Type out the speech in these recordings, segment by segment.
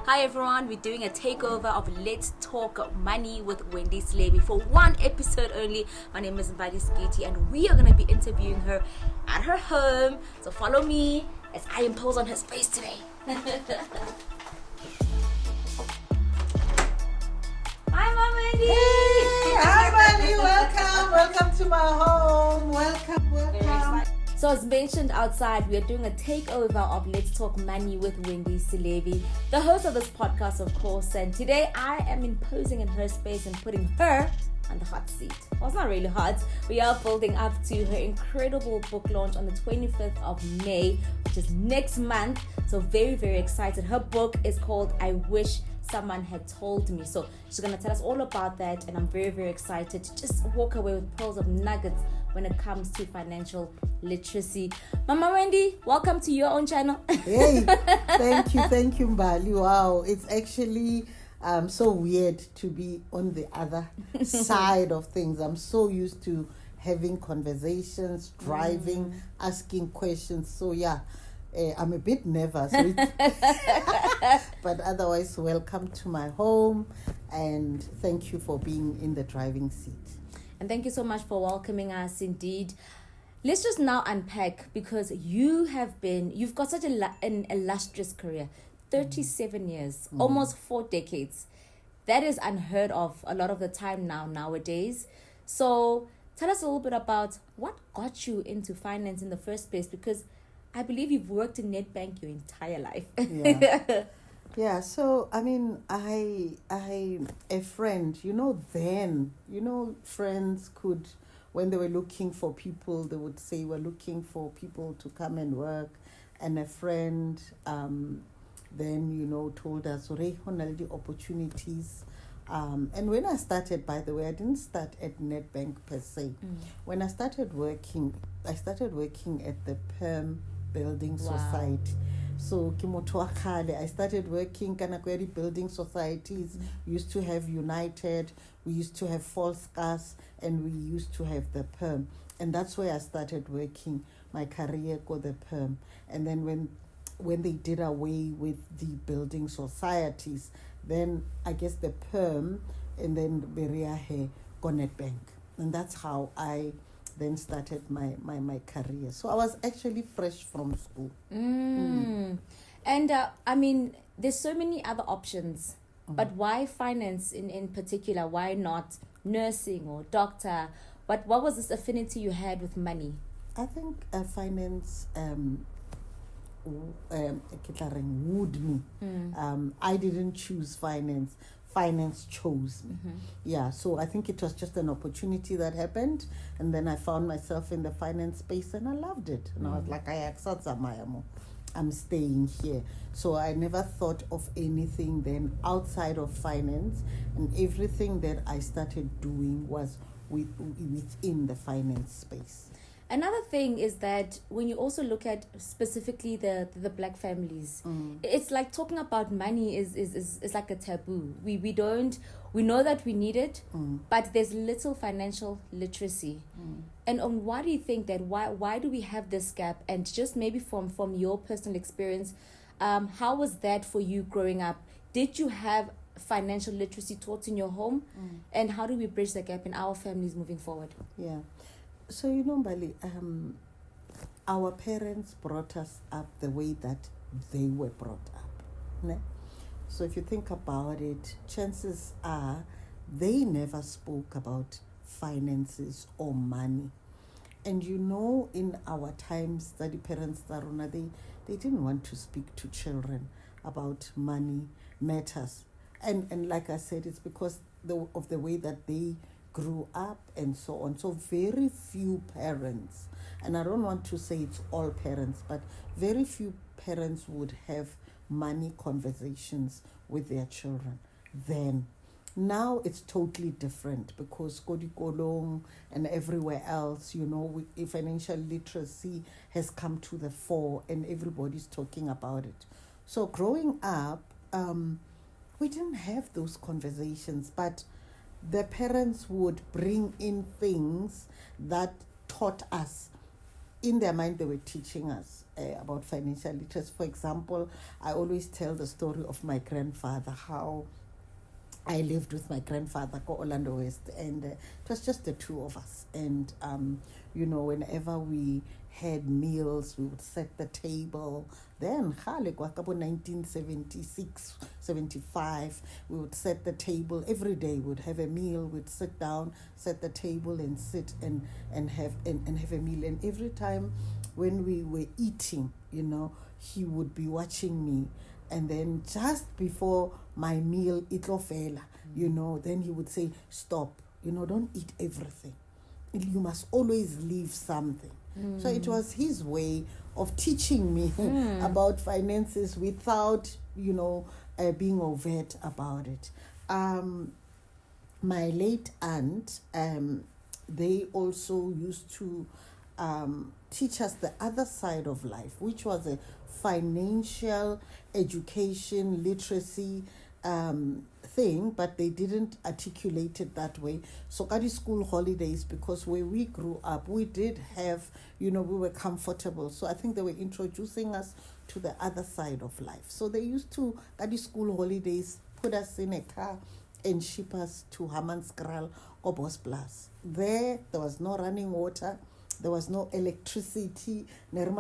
Hi everyone, we're doing a takeover of Let's Talk Money with Wendy Selebi for one episode only. My name is Mbali, Sigidi, and we are going to be interviewing her at her home. So follow me as I impose on her space today. Hi Mama Wendy! Hey, hi Mbali, welcome to my home. Welcome. So as mentioned outside, we are doing a takeover of Let's Talk Money with Wendy Selebi, the host of this podcast, of course. And today I am imposing in her space and putting her on the hot seat. Well, it's not really hot. We are building up to her incredible book launch on the 25th of May, which is next month. So very, very excited. Her book is called I Wish Someone Had Told Me. So she's going to tell us all about that. And I'm very, very excited to just walk away with pearls of nuggets when it comes to financial literacy. Mama Wendy, welcome to your own channel. Hey, thank you, Mbali. Wow, it's actually so weird to be on the other side of things. I'm so used to having conversations, driving, asking questions. So yeah, I'm a bit nervous. But otherwise, welcome to my home and thank you for being in the driving seat. And thank you so much for welcoming us indeed. Let's just now unpack, because you've got such an illustrious career. 37 years, almost 4 decades. That is unheard of a lot of the time nowadays. So tell us a little bit about what got you into finance in the first place, because I believe you've worked in Nedbank your entire life. Yeah. Yeah, so I mean, a friend, friends could, when they were looking for people, they would say we're looking for people to come and work, and a friend then told us the opportunities. And when I started, by the way, I didn't start at Nedbank per se. When I started working at the Perm Building Society. So I started working Kanakweri building societies. We used to have United, we used to have False Gas, and we used to have the Perm. And that's where I started working my career with the Perm. And then when they did away with the building societies, then I guess the Perm and then Beria Nedbank. And that's how I then started my career. So I was actually fresh from school. And I mean, there's so many other options, but why finance in particular? Why not nursing or doctor? But what was this affinity you had with money? I think finance wooed me. I didn't choose finance. Finance chose me. Yeah, so I think it was just an opportunity that happened, and then I found myself in the finance space and I loved it. And I was like, I'm staying here. So I never thought of anything then outside of finance, and everything that I started doing was within the finance space. Another thing is that when you also look at specifically the black families, it's like talking about money is like a taboo. We know that we need it, but there's little financial literacy. And why do you think that? Why do we have this gap? And just maybe from your personal experience, how was that for you growing up? Did you have financial literacy taught in your home? And how do we bridge the gap in our families moving forward? Yeah. So, Mbali, our parents brought us up the way that they were brought up. Ne? So if you think about it, chances are they never spoke about finances or money. And in our times, the parents, they didn't want to speak to children about money matters. And like I said, it's because of the way that they grew up and so on. So very few parents, and I don't want to say it's all parents, but very few parents would have money conversations with their children then. Now it's totally different because Kodikolong and everywhere else, financial literacy has come to the fore and everybody's talking about it. So growing up, we didn't have those conversations, but the parents would bring in things that taught us. In their mind, they were teaching us. about financial literacy. For example, I always tell the story of my grandfather, how I lived with my grandfather, go Orlando West, and it was just the two of us. And, whenever we had meals, we would set the table. Then, 1976, 75, we would set the table every day. We'd have a meal, we'd sit down, set the table and sit and have a meal. And every time when we were eating, he would be watching me. And then just before my meal, it'll then he would say, stop, don't eat everything. You must always leave something. So it was his way of teaching me about finances without, being overt about it. My late aunt, they also used to teach us the other side of life, which was a financial education literacy thing, but they didn't articulate it that way. So at school holidays, because where we grew up, we did have, we were comfortable. So I think they were introducing us to the other side of life. So they used to, at the school holidays, put us in a car and ship us to Hammanskraal or Bosplaas. There was no running water. There was no electricity, and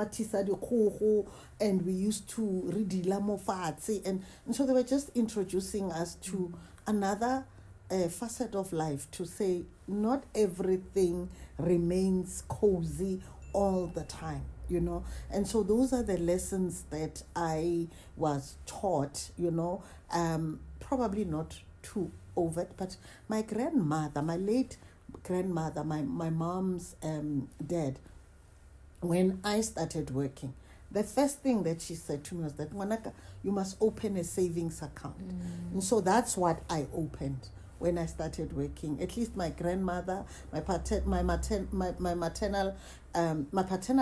we used to read and so they were just introducing us to another facet of life, to say not everything remains cozy all the time, and so those are the lessons that I was taught, probably not too overt, but my grandmother, my late grandmother, my mom's dad, when I started working, the first thing that she said to me was that, Manaka, you must open a savings account. And so that's what I opened when I started working. At least my grandmother, my paternal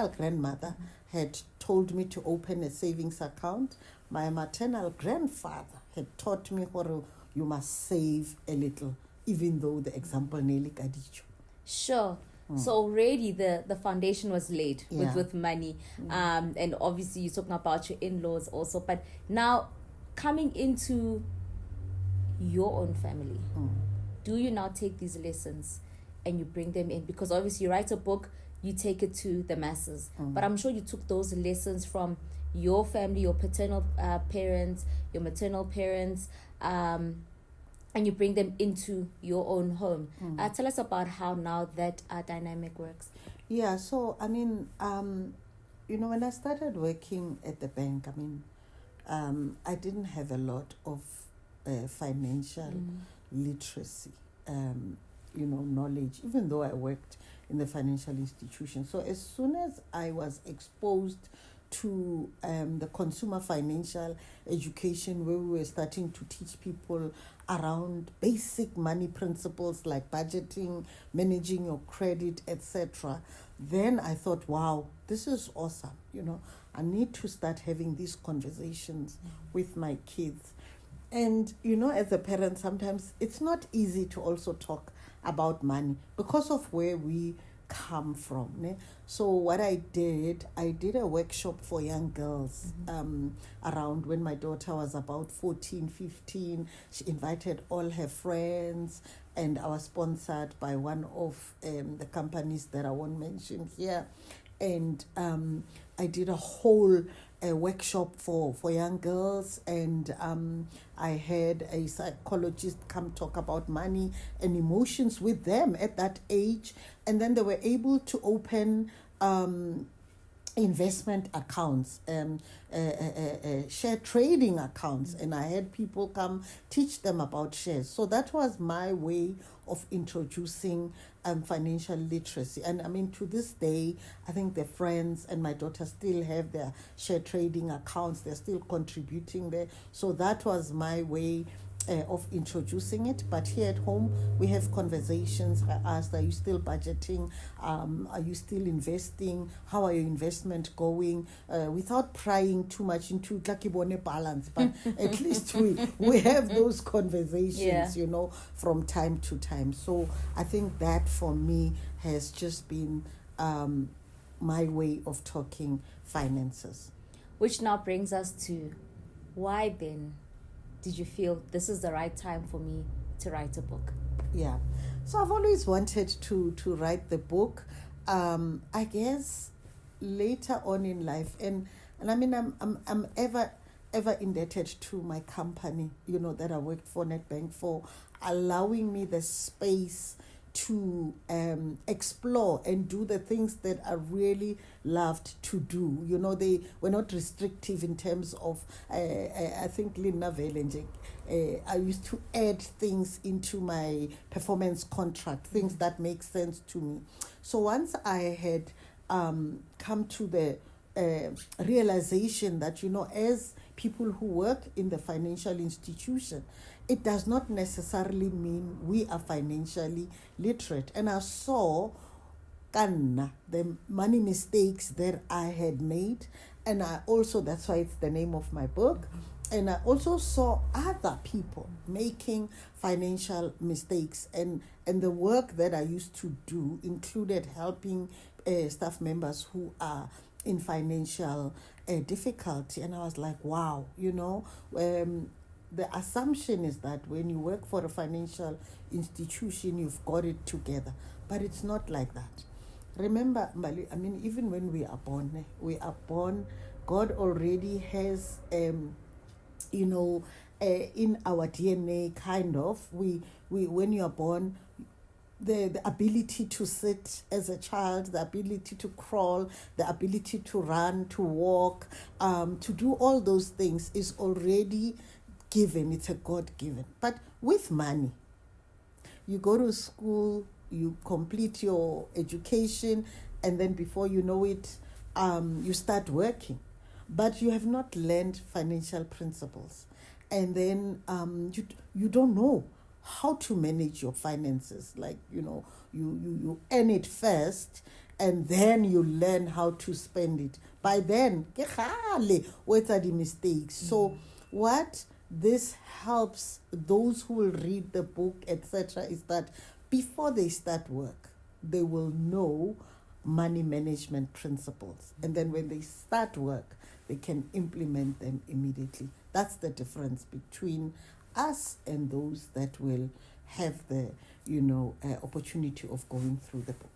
grandmother had told me to open a savings account. My maternal grandfather had taught me how you must save a little, even though the example nearly kadicho. Sure. So already the foundation was laid with money. And obviously you're talking about your in-laws also. But now coming into your own family, do you now take these lessons and you bring them in? Because obviously you write a book, you take it to the masses. But I'm sure you took those lessons from your family, your paternal parents, your maternal parents, and you bring them into your own home. Tell us about how now that dynamic works. Yeah, so, when I started working at the bank, I didn't have a lot of financial literacy, knowledge, even though I worked in the financial institution. So as soon as I was exposed to the consumer financial education, where we were starting to teach people around basic money principles like budgeting, managing your credit, etc., then I thought, wow, this is awesome. I need to start having these conversations with my kids. And, as a parent, sometimes it's not easy to also talk about money because of where we come from. Ne? So what I did a workshop for young girls around when my daughter was about 14, 15. She invited all her friends, and I was sponsored by one of the companies that I won't mention here. And I did a whole workshop for young girls, and I had a psychologist come talk about money and emotions with them at that age, and then they were able to open investment accounts, share trading accounts, and I had people come teach them about shares. So that was my way of introducing financial literacy. And to this day, I think the friends and my daughter still have their share trading accounts. They're still contributing there. So that was my way of introducing it. But here at home, we have conversations. I asked, are you still budgeting? Are you still investing? How are your investment going? Without prying too much into Kakibone balance, but at least we have those conversations, from time to time. So I think that for me has just been my way of talking finances. Which now brings us to, why then did you feel this is the right time for me to write a book? Yeah. So I've always wanted to write the book. I guess later on in life, and I mean I'm ever indebted to my company, that I worked for, Nedbank, for allowing me the space to explore and do the things that I really loved to do. They were not restrictive in terms of, I think Lina Velenjek, I used to add things into my performance contract, things that make sense to me. So once I had come to the realization that, as people who work in the financial institution, it does not necessarily mean we are financially literate. And I saw the money mistakes that I had made. And I also, that's why it's the name of my book. And I also saw other people making financial mistakes. And the work that I used to do included helping staff members who are in financial difficulty. And I was like, wow, the assumption is that when you work for a financial institution, you've got it together. But it's not like that. Remember, Mbali, I mean, even when we are born, God already has, in our DNA, kind of, we when you are born, the ability to sit as a child, the ability to crawl, the ability to run, to walk, to do all those things is already given. It's a God-given. But with money, you go to school, you complete your education, and then before you know it, you start working. But you have not learned financial principles. And then you don't know how to manage your finances. Like, you earn it first, and then you learn how to spend it. By then, what are the mistakes? So what this helps those who will read the book, etc., is that before they start work, they will know money management principles. And then when they start work, they can implement them immediately. That's the difference between us and those that will have the, opportunity of going through the book.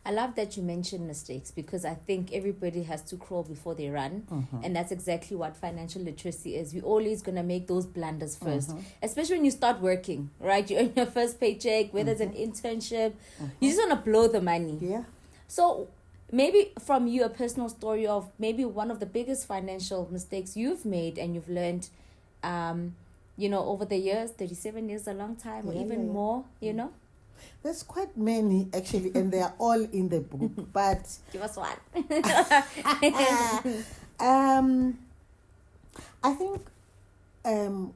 I love that you mentioned mistakes, because I think everybody has to crawl before they run. And that's exactly what financial literacy is. We're always going to make those blunders first, especially when you start working, right? You earn your first paycheck, whether it's an internship, you just want to blow the money. Yeah. So maybe from you, a personal story of maybe one of the biggest financial mistakes you've made and you've learned, over the years. 37 years, a long time, or even more, There's quite many, actually, and they are all in the book. But give us one. I think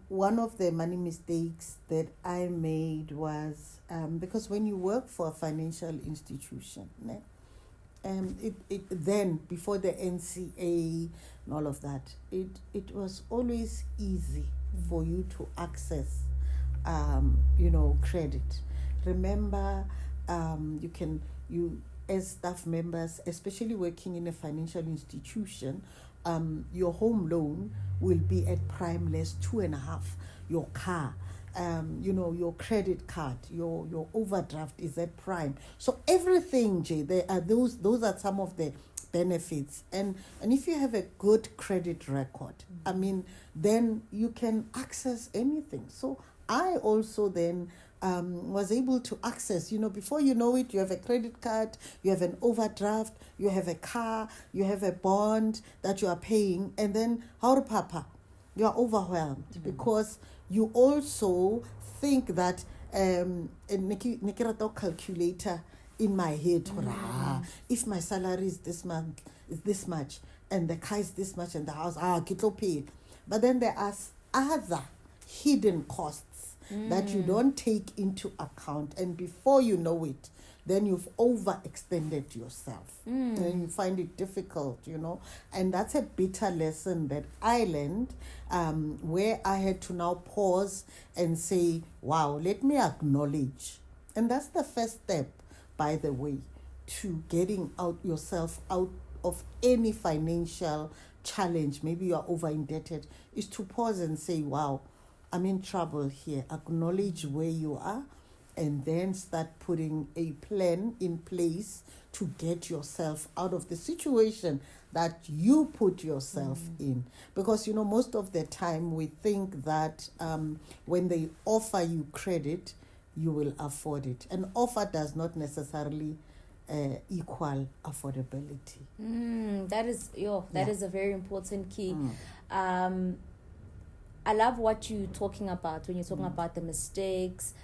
one of the money mistakes that I made was because when you work for a financial institution, it then, before the NCA and all of that, it was always easy for you to access credit. Remember, you as staff members, especially working in a financial institution, your home loan will be at prime less 2.5. Your car, your credit card, your overdraft is at prime. So everything, Jay, there are those are some of the benefits. And if you have a good credit record, I mean, then you can access anything. So I also then was able to access, before you know it, you have a credit card, you have an overdraft, you have a car, you have a bond that you are paying, and then, papa, you are overwhelmed because you also think that a calculator in my head, if my salary is this month, is this much, and the car is this much, and the house, kitlo pay. But then there are other hidden costs that you don't take into account, and before you know it, then you've overextended yourself and you find it difficult, and that's a bitter lesson that I learned, where I had to now pause and say, wow, let me acknowledge. And that's the first step, by the way. to getting yourself out of any financial challenge, maybe you are over indebted, is to pause and say, wow, I'm in trouble here. Acknowledge where you are, and then start putting a plan in place to get yourself out of the situation that you put yourself in. Because, most of the time we think that when they offer you credit, you will afford it. An offer does not necessarily equal affordability. That is a very important key. I love what you're talking about when you're talking about the mistakes,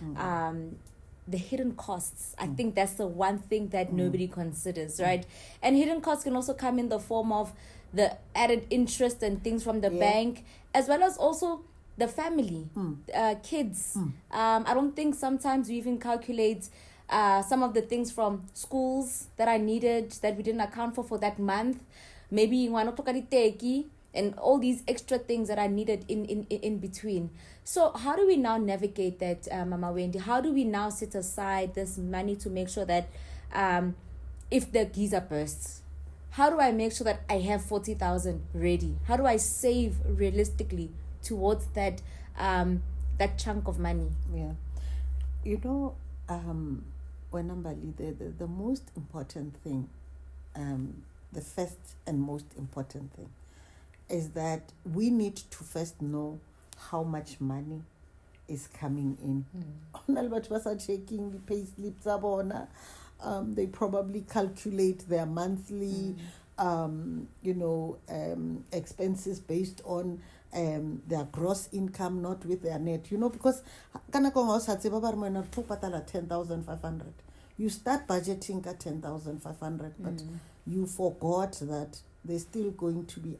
the hidden costs. I think that's the one thing that nobody considers, right? And hidden costs can also come in the form of the added interest and things from the bank, as well as also the family, kids. I don't think sometimes we even calculate some of the things from schools that I needed that we didn't account for that month. Maybe and all these extra things that I needed in between. So how do we now navigate that, Mama Wendy? How do we now set aside this money to make sure that if the geyser bursts, how do I make sure that I have 40,000 ready? How do I save realistically towards that that chunk of money? Yeah. When Mbali, the most important thing, the first and most important thing, is that we need to first know how much money is coming in. Checking the pay slips, they probably calculate their monthly expenses based on their gross income, not with their net. Because 10,500. You start budgeting at 10,500, but you forgot that there's still going to be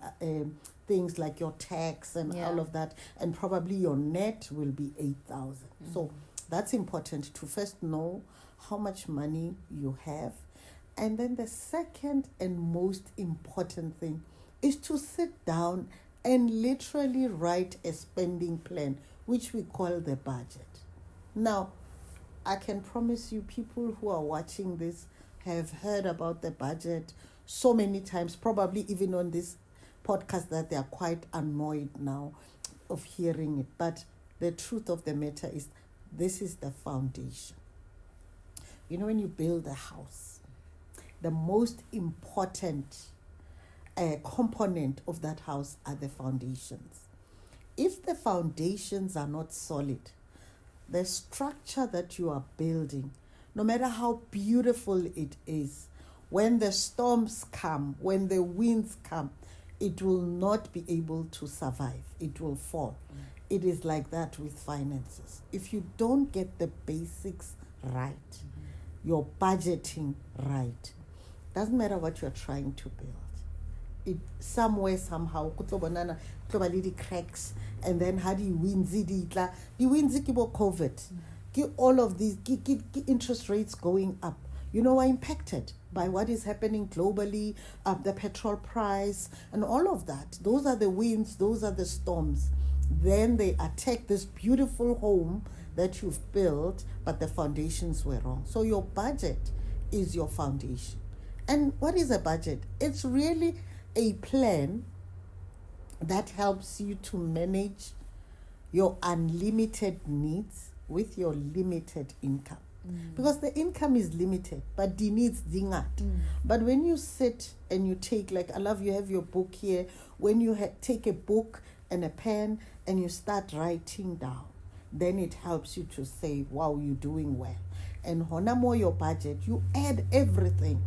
things like your tax and all of that, and probably your net will be 8,000. So that's important to first know how much money you have. And then the second and most important thing is to sit down and literally write a spending plan, which we call the budget. Now, I can promise you, people who are watching this have heard about the budget so many times, probably even on this podcast, that they are quite annoyed now of hearing it. But the truth of the matter is, this is the foundation. When you build a house, the most important component of that house are the foundations. If the foundations are not solid, the structure that you are building, no matter how beautiful it is, when the storms come, when the winds come, it will not be able to survive. It will fall. It is like that with finances. If you don't get the basics right, your budgeting right, doesn't matter what you're trying to build. It somewhere, somehow, cracks, and then how do you win the wins COVID, all of these interest rates going up, are impacted by what is happening globally, the petrol price and all of that. Those are the winds, those are the storms. Then they attack this beautiful home that you've built, but the foundations were wrong. So your budget is your foundation. And what is a budget? It's really a plan that helps you to manage your unlimited needs with your limited income. Because the income is limited, but the needs dingat. But when you sit and you take, like, I love you have your book here, when you take a book and a pen and you start writing down, then it helps you to say, wow, you're doing well. And honamo your budget, you add everything.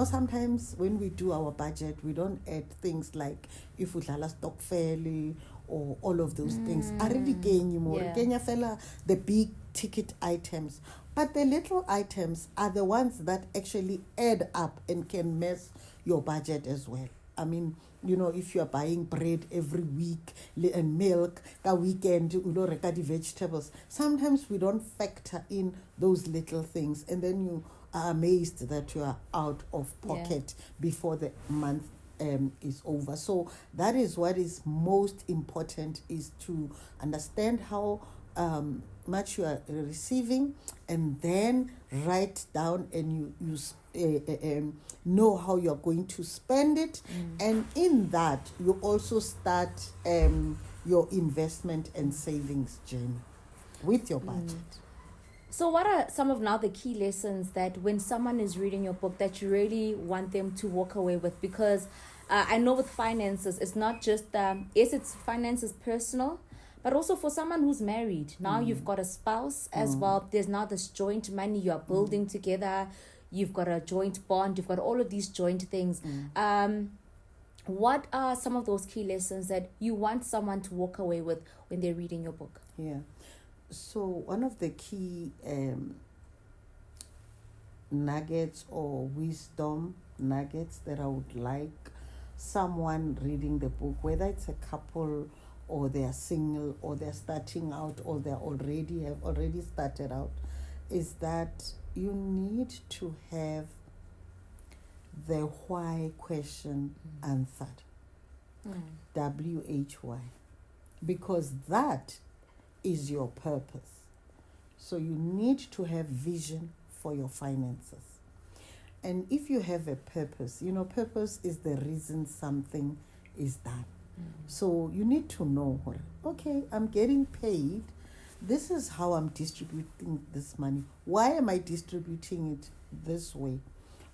Sometimes when we do our budget, we don't add things like if we stock fairly or all of those things. Already Kenya fella, the big ticket items. But the little items are the ones that actually add up and can mess your budget as well. I mean, if you're buying bread every week and milk, that weekend, the vegetables, sometimes we don't factor in those little things. And then you are amazed that you are out of pocket before the month is over. So that is what is most important, is to understand how much you are receiving, and then write down and you know how you're going to spend it. And in that, you also start your investment and savings journey with your budget. So what are some of now the key lessons that when someone is reading your book that you really want them to walk away with? Because I know with finances, it's not just, yes, it's finances personal, but also for someone who's married. Now you've got a spouse as well. There's now this joint money you are building together. You've got a joint bond. You've got all of these joint things. What are some of those key lessons that you want someone to walk away with when they're reading your book? Yeah. So one of the key nuggets or wisdom nuggets that I would like someone reading the book, whether it's a couple or they're single or they're starting out or they have already started out, is that you need to have the why question answered. WHY. Because that is your purpose. So you need to have vision for your finances. And if you have a purpose, purpose is the reason something is done. So you need to know, okay, I'm getting paid. This is how I'm distributing this money. Why am I distributing it this way?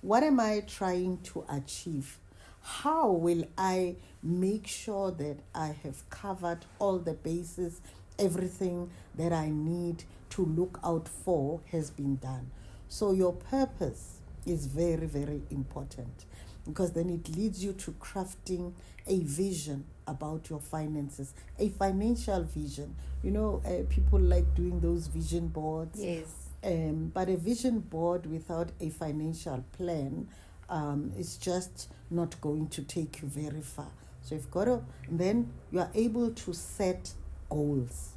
What am I trying to achieve? How will I make sure that I have covered all the bases? Everything that I need to look out for has been done. So your purpose is very, very important, because then it leads you to crafting a vision about your finances, a financial vision. People like doing those vision boards. Yes. But a vision board without a financial plan is just not going to take you very far. So then you are able to set goals.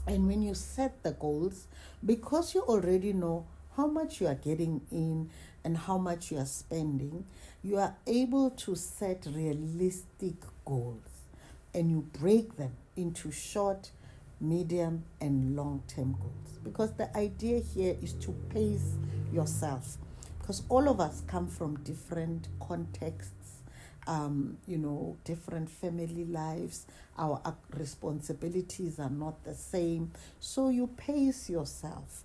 And when you set the goals, because you already know how much you are getting in and how much you are spending, you are able to set realistic goals, and you break them into short, medium, and long-term goals. Because the idea here is to pace yourself, because all of us come from different contexts, different family lives. Our responsibilities are not the same. So you pace yourself.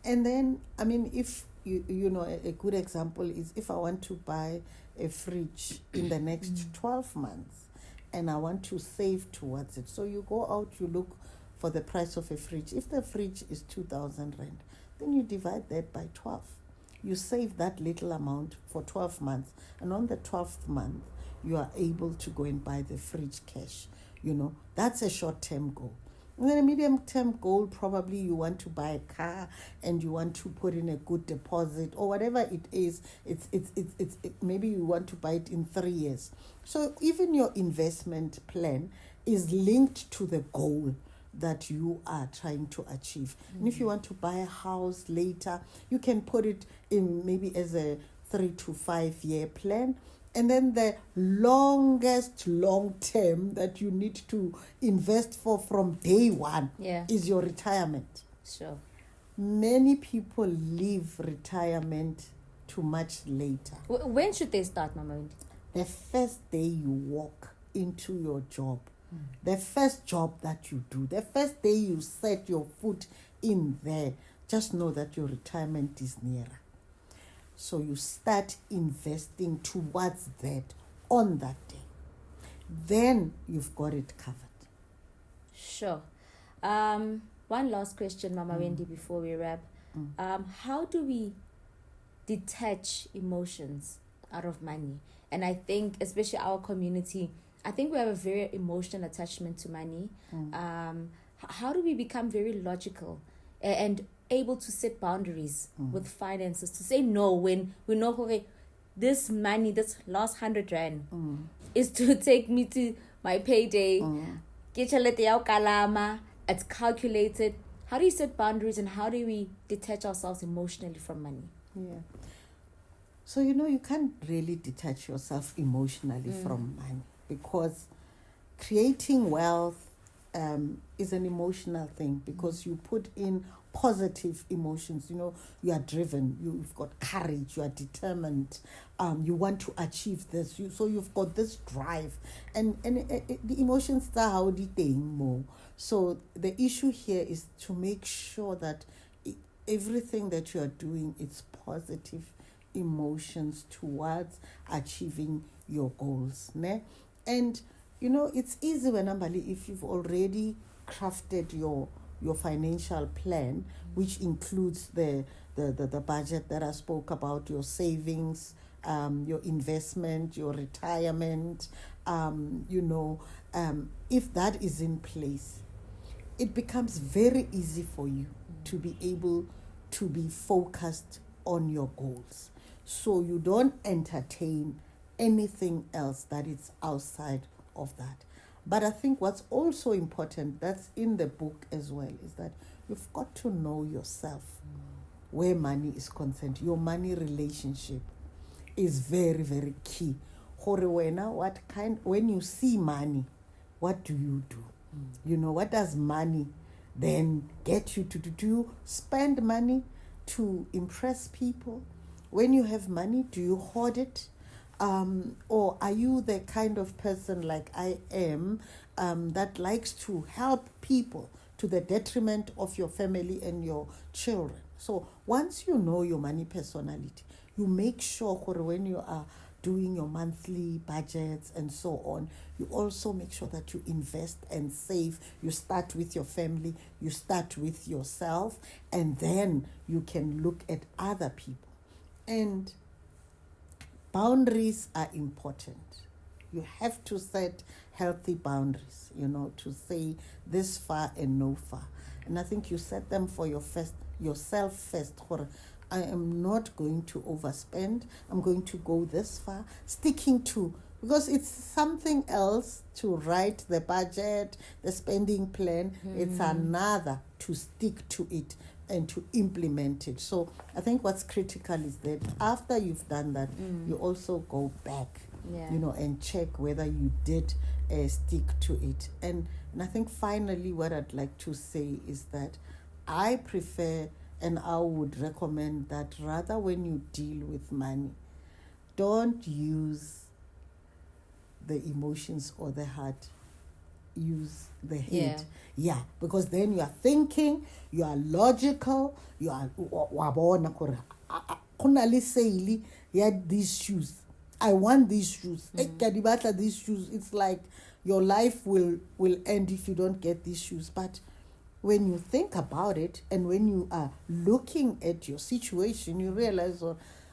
And then, if a good example is if I want to buy a fridge in the next 12 months and I want to save towards it. So you go out, you look for the price of a fridge. If the fridge is 2,000 rand, then you divide that by 12. You save that little amount for 12 months. And on the 12th month, you are able to go and buy the fridge cash. That's a short-term goal. And then a medium-term goal, probably you want to buy a car and you want to put in a good deposit or whatever it is. It's maybe you want to buy it in 3 years. So even your investment plan is linked to the goal that you are trying to achieve. And if you want to buy a house later, you can put it in maybe as a 3 to 5 year plan. And then the longest long term that you need to invest for from day one is your retirement. Sure. Many people leave retirement too much later. When should they start, Mama Wendy? The first day you walk into your job, the first job that you do, the first day you set your foot in there, just know that your retirement is nearer. So you start investing towards that on that day. Then you've got it covered. Sure. One last question, Mama Wendy, before we wrap. How do we detach emotions out of money? And I think, especially our community, I think we have a very emotional attachment to money. How do we become very logical and able to set boundaries with finances, to say no when we know, okay, this money, this last 100 rand is to take me to my payday. It's calculated. How do you set boundaries and how do we detach ourselves emotionally from money? Yeah. So, you can't really detach yourself emotionally from money, because creating wealth is an emotional thing, because you put in positive emotions. You know, you are driven, you've got courage, you are determined, you want to achieve this, so you've got this drive, and the emotions are how they think more. So the issue here is to make sure that everything that you are doing is positive emotions towards achieving your goals, ne? And you know, it's easy when if you've already crafted your financial plan, which includes the budget that I spoke about, your savings, your investment, your retirement, if that is in place, it becomes very easy for you to be able to be focused on your goals. So you don't entertain anything else that is outside of that. But I think what's also important, that's in the book as well, is that you've got to know yourself where money is concerned. Your money relationship is very, very key. When you see money, what do you do? You know, what does money then get you to do? Spend money to impress people? When you have money, do you hoard it? Or are you the kind of person like I am, that likes to help people to the detriment of your family and your children? So once you know your money personality, you make sure when you are doing your monthly budgets and so on, you also make sure that you invest and save. You start with your family, you start with yourself, and then you can look at other people. And boundaries are important. You have to set healthy boundaries, to say this far and no far. And I think you set them for yourself first. I am not going to overspend. I'm going to go this far. Sticking to, because it's something else to write the budget, the spending plan. It's another to stick to it and to implement it. So I think what's critical is that after you've done that, you also go back, and check whether you did stick to it. And I think finally what I'd like to say is that I prefer, and I would recommend that rather when you deal with money, don't use the emotions or the heart. Use the head. Yeah, because then you are thinking, you are logical, you are these shoes. I want these shoes. These shoes. It's like your life will end if you don't get these shoes. But when you think about it, and when you are looking at your situation, you realize,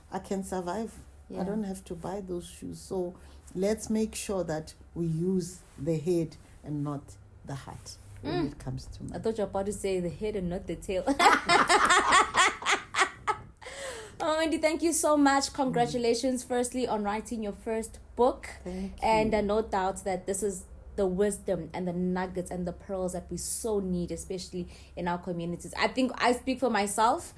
I can survive. I don't have to buy those shoes. So let's make sure that we use the head and not the heart when it comes to money. I thought you were about to say the head and not the tail. Wendy, thank you so much. Congratulations, firstly, on writing your first book. Thank you. And no doubt that this is the wisdom and the nuggets and the pearls that we so need, especially in our communities. I think I speak for myself.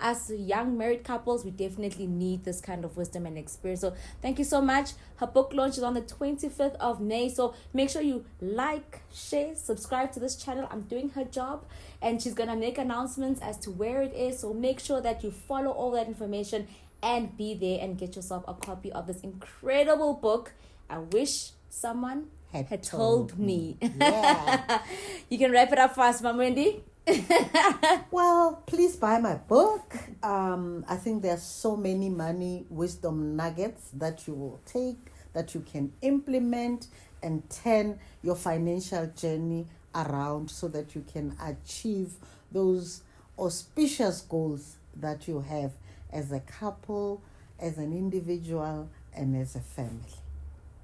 As young married couples, we definitely need this kind of wisdom and experience. So thank you so much. Her book launch is on the 25th of May. So make sure you like, share, subscribe to this channel. I'm doing her job, and she's going to make announcements as to where it is. So make sure that you follow all that information and be there and get yourself a copy of this incredible book. I wish someone had told me. Yeah. You can wrap it up for us, Mom Wendy. Well, please buy my book. I think there's so many money wisdom nuggets that you will take, that you can implement and turn your financial journey around so that you can achieve those auspicious goals that you have as a couple, as an individual, and as a family.